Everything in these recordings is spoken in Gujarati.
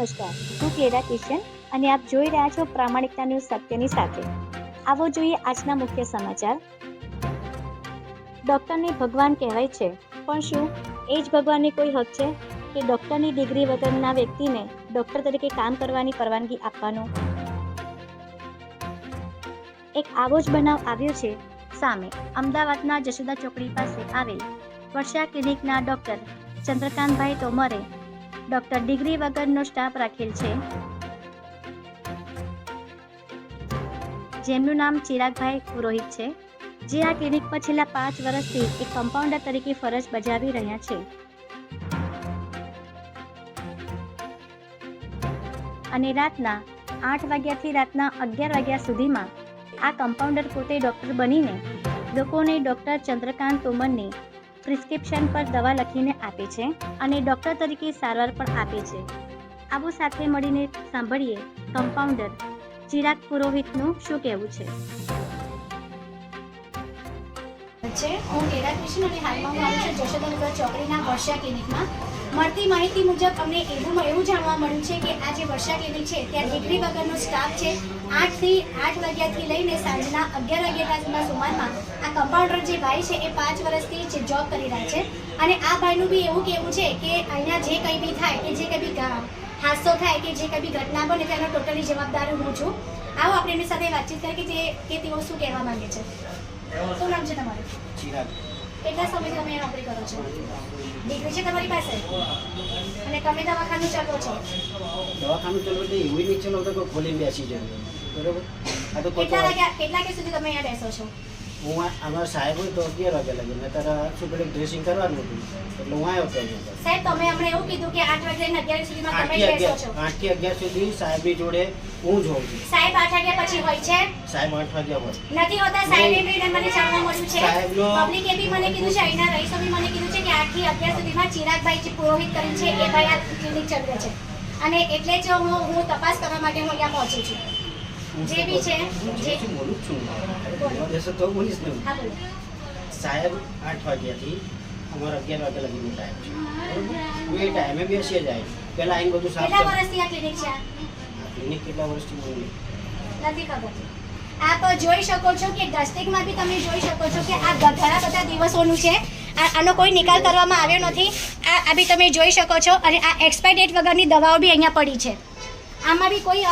નમસ્કાર, હું ક્લેરા કિશન અને આપ જોઈ રહ્યા છો પ્રામાણિકતા ન્યૂઝ સત્યની સાથે. આવો જોઈએ આજના મુખ્ય સમાચાર. ડોક્ટરને ભગવાન કહેવાય છે, પણ શું એ જ ભગવાનની કોઈ હક છે કે ડોક્ટરની ડિગ્રી વગરના વ્યક્તિને ડોક્ટર તરીકે કામ કરવાની પરવાનગી આપવાનો? એક આવો જ બનાવ આવ્યો છે સામે. અમદાવાદના જશોદા ચોકડી પાસે આવેલ વર્ષા ક્લિનિકના ડોક્ટર ચંદ્રકાંતભાઈ તોમરે ડોક્ટર ડિગ્રી વગરનો સ્ટાફ રાખેલ છે, જેમનું નામ ચિરાગભાઈ પુરોહિત છે, જે આ ક્લિનિક પર છેલ્લા 5 વર્ષથી એક કમ્પાઉન્ડર તરીકે ફરજ બજાવી રહ્યા છે. અને રાતના 8 વાગ્યાથી રાતના 11 વાગ્યા સુધીમાં આ કમ્પાઉન્ડર પોતે ડોક્ટર બનીને લોકોને ડોક્ટર ચંદ્રકાંત તોમરની પ્રિસ્ક્રિપ્શન પર દવા લખીને આપે છે અને ડોક્ટર તરીકે સારવાર પણ આપે છે. આવો સાથે મળીને સાંભળીએ કમ્પાઉન્ડર ચિરાગ પુરોહિતનું શું કહેવું છે. હું ક્લેરા કિશન અને હાલમાં હું આવું છું જશોદાનગર ચોકડીના વર્ષા ક્લિનિકમાં. મળતી માહિતી મુજબ અમને એવું જાણવા મળ્યું છે કે આ જે વર્ષા ક્લિનિક છે ત્યાં ડિગ્રી વગરનો સ્ટાફ છે. 8 વાગ્યાથી લઈને સાંજના 11 વાગ્યાના સુમારમાં આ કમ્પાઉન્ડર જે ભાઈ છે એ 5 વર્ષથી જોબ કરી રહ્યા છે. અને આ ભાઈનું બી એવું કહેવું છે કે અહીંયા જે કંઈ બી થાય કે જે કંઈ બી હાદસો થાય કે જે કંઈ બી ઘટના બને તેનો ટોટલી જવાબદાર હું છું. આવો આપણે એમની સાથે વાતચીત કરીએ કે તેઓ શું કહેવા માંગે છે. શું નામ છે તમારું? ચિરાગ. કેટલા સમયથી તમે નોકરી કરો છો? ડિગ્રી છે તમારી પાસે અને તમે દવાખાનું ચલાવો છો? દવાખાનું ચલાવો એટલે એવું નહીં ચલાવતો કે ખોલીને બેસી જાય, બરોબર? આ તો કેટલા વાગ્યા સુધી તમે અહીંયા બેસો છો? હું અમારા સાહેબ હોય તો 11 વાગ્યા લાગે. મેં તારા શું પેલું ડ્રેસિંગ કરવાનું હતું એટલે હું આવ્યો હતો. સાહેબ તમે અમને એવું કીધું કે 8 વાગ્યાથી 11 સુધીમાં તમે બેસો છો. 8 થી 11 સુધી સાહેબની જોડે હું જ હોઉં છું. સાહેબ 8 વાગ્યા પછી હોય છે? સાહેબ 8 વાગ્યા હોય નથી હોતા. સાહેબ એ બી મને જાણવા મળ્યું છે, સાહેબનો પબ્લિકે બી મને કીધું છે, અહીંના રહીશો બી મને કીધું છે કે 8 થી 11 સુધીમાં ચિરાગભાઈ જે પુરોહિત કરીને છે એ ભાઈ આ ક્લિનિક ચલાવે છે. અને એટલે જ હું તપાસ કરવા માટે હું અહીંયા પહોંચી છું. જે બી છે જે બોલું છું દેશો તો બોલીશ ને. હા બોલો. સાહેબ 8 વાગ્યાથી અમારા 11 વાગ્યા લગીનો ટાઈમ છે, બરોબર? હું એ ટાઈમે બેસી જાય. પહેલાં આવીને બધું સાફ કેટલા વર્ષથી આ ક્લિનિક છે? ક્લિનિક કેટલા વર્ષથી બોલી નથી ખબર. આપ જોઈ શકો છો કે ડસ્ટિંગમાં બી તમે જોઈ શકો છો કે આ ઘણા બધા દિવસોનું છે. આનો કોઈ નિકાલ કરવામાં આવ્યો નથી. આ બી તમે જોઈ શકો છો. અને આ એક્સપાયર ડેટ વગરની દવાઓ બી અહીંયા પડી છે. આમાં બી કોઈ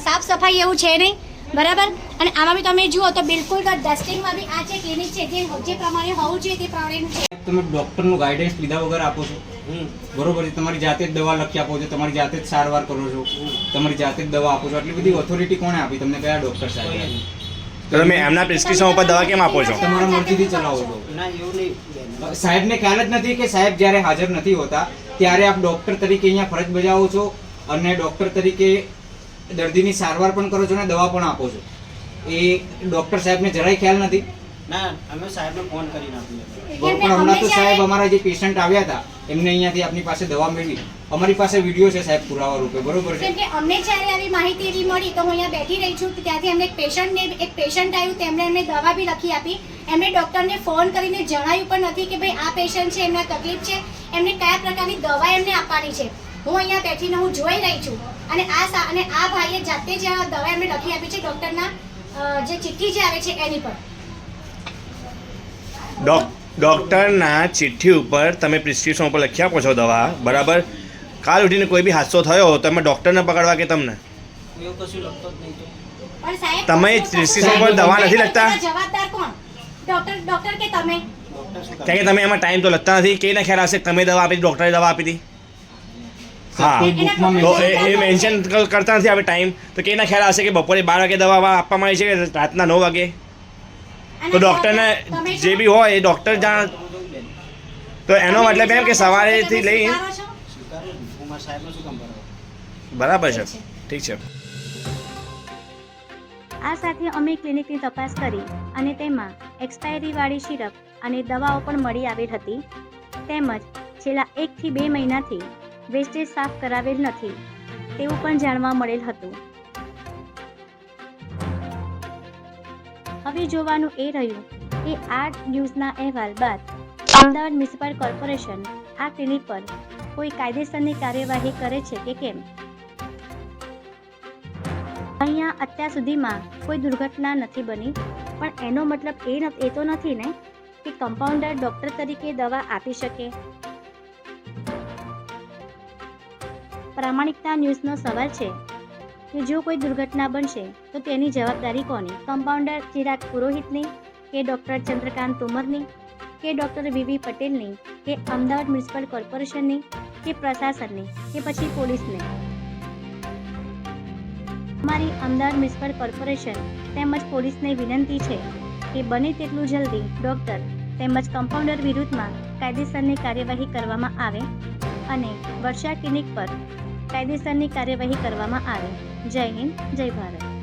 સાફ સફાઈ એવું છે નહીં, બરાબર? અને આમાં બી તમે જુઓ તો બિલકુલ ડસ્ટિંગમાં બી આ જે ક્લિનિક છે જે પ્રમાણે હોવું જોઈએ તે પ્રમાણેનું છે. તમે ડોક્ટરનું ગાઈડન્સ લીધા વગર આપો છો, બરોબર છે? તમારી જાતે જ દવા લખી આપો છો, તમારી જાતે જ સારવાર કરો છો, તમારી જાતે જ દવા આપો છો. આટલી બધી ઓથોરિટી કોણે આપી તમને? કયા ડોક્ટર સાહેબ? તો તમે એમના પ્રિસ્ક્રિપ્શન ઉપર દવા કેમ આપો છો? તમારા મરજીથી ચલાવો છો. ના એવું નહીં. સાહેબને ખ્યાલ જ નથી કે સાહેબ જ્યારે હાજર નથી હોતા ત્યારે આપ ડોક્ટર તરીકે અહીંયા ફરજ બજાવો છો અને ડોક્ટર તરીકે દર્દીની સારવાર પણ કરો છો અને દવા પણ આપો છો. એ ડોક્ટર સાહેબને જરાય ખ્યાલ નથી. ના અમે સાહેબને ફોન કરી નાખ્યો. પણ હમણાં તો સાહેબ અમારા જે પેશન્ટ આવ્યા હતા એમને અહીંયાથી આપની પાસે દવા મેળવી. અમારી પાસે વિડીયો છે સાહેબ પુરાવા રૂપે, બરોબર છે? કેમ કે અમને જ્યારે આવી માહિતી એવી મળી તો હું અહીંયા બેઠી રહી છું. ત્યાંથી અમને એક પેશન્ટ આવ્યું, તેમણે એમને દવા બી લખી આપી. એમને ડૉક્ટરને ફોન કરીને જણાવ્યું પણ નથી કે ભાઈ આ પેશન્ટ છે, એમને તકલીફ છે, એમને કયા પ્રકારની દવા એમને આપવાની છે. હું અહીંયા બેઠીને હું જોઈ રહી છું. અને આ ભાઈએ જાતે જ દવા એમને લખી આપી છે ડૉક્ટરના જે ચિઠ્ઠી જે આવે છે એની પર. ડૉક્ટરના ચિઠ્ઠી ઉપર તમે પ્રિસ્ક્રિપ્શન ઉપર લખી આપો છો દવા, બરાબર? કાલ ઉઠીને કોઈ બી હાદસો થયો તમે ડૉક્ટરને પકડવા કે તમને? એવું કશું લખતો જ નહીં. પણ સાહેબ તમે પ્રિસ્ક્રિપ્શન ઉપર દવા નથી લખતા? જવાબદાર કોણ? ડૉક્ટર કે તમે? કારણ કે તમે એમાં ટાઈમ તો લખતા નથી. કેને ખ્યાલ હશે તમે દવા આપી, ડૉક્ટરે દવા આપી હતી? હા, તો એ મેન્શન કરતા નથી આપણે ટાઈમ. તો કેના ખ્યાલ હશે કે બપોરે 12 વાગે દવા આપવામાં આવી છે કે રાતના 9 વાગે? તો ડૉક્ટરને જે બી હોય એ ડૉક્ટર જાણ. તો એનો મતલબ એમ કે સવારેથી લઈ બરાબર છે, ઠીક છે. આ સાથે અમે ક્લિનિકની તપાસ કરી અને તેમાં એક્સપાયરીવાળી સિરપ અને દવાઓ પણ મળી આવેલ હતી. તેમજ છેલ્લા 1 થી 2 મહિનાથી વેસ્ટેજ સાફ કરાવેલ નથી તેવું પણ જાણવા મળેલ હતું. હવે જોવાનું એ રહ્યું કે આ ન્યૂઝના અહેવાલ બાદ અમદાવાદ મ્યુનિસિપલ કોર્પોરેશન આ ક્લિનિક પર કોઈ કાયદેસરની કાર્યવાહી કરે છે કે કેમ. અહીંયા અત્યાર સુધીમાં કોઈ દુર્ઘટના નથી બની, પણ એનો મતલબ એ તો નથી ને કે કમ્પાઉન્ડર ડૉક્ટર તરીકે દવા આપી શકે. પ્રામાણિકતા ન્યૂઝનો સવાલ છે કે જો કોઈ દુર્ઘટના બનશે તો તેની જવાબદારી કોની? કમ્પાઉન્ડર ચિરાગ પુરોહિતની કે ડૉક્ટર ચંદ્રકાંત તોમરની કે ડૉક્ટર વી પટેલની કે અમદાવાદ મ્યુનિસિપલ કોર્પોરેશનની કે પ્રશાસનની કે પછી પોલીસની? અમારી અમદાવાદ મ્યુનિસિપલ કોર્પોરેશન તેમજ પોલીસને વિનંતી છે કે બને તેટલું જલ્દી ડૉક્ટર તેમજ કમ્પાઉન્ડર વિરુદ્ધમાં કાયદેસરની કાર્યવાહી કરવામાં આવે અને વર્ષા ક્લિનિક પર કાયદેસરની કાર્યવાહી કરવામાં આવે. જય હિન્દ, જય ભારત.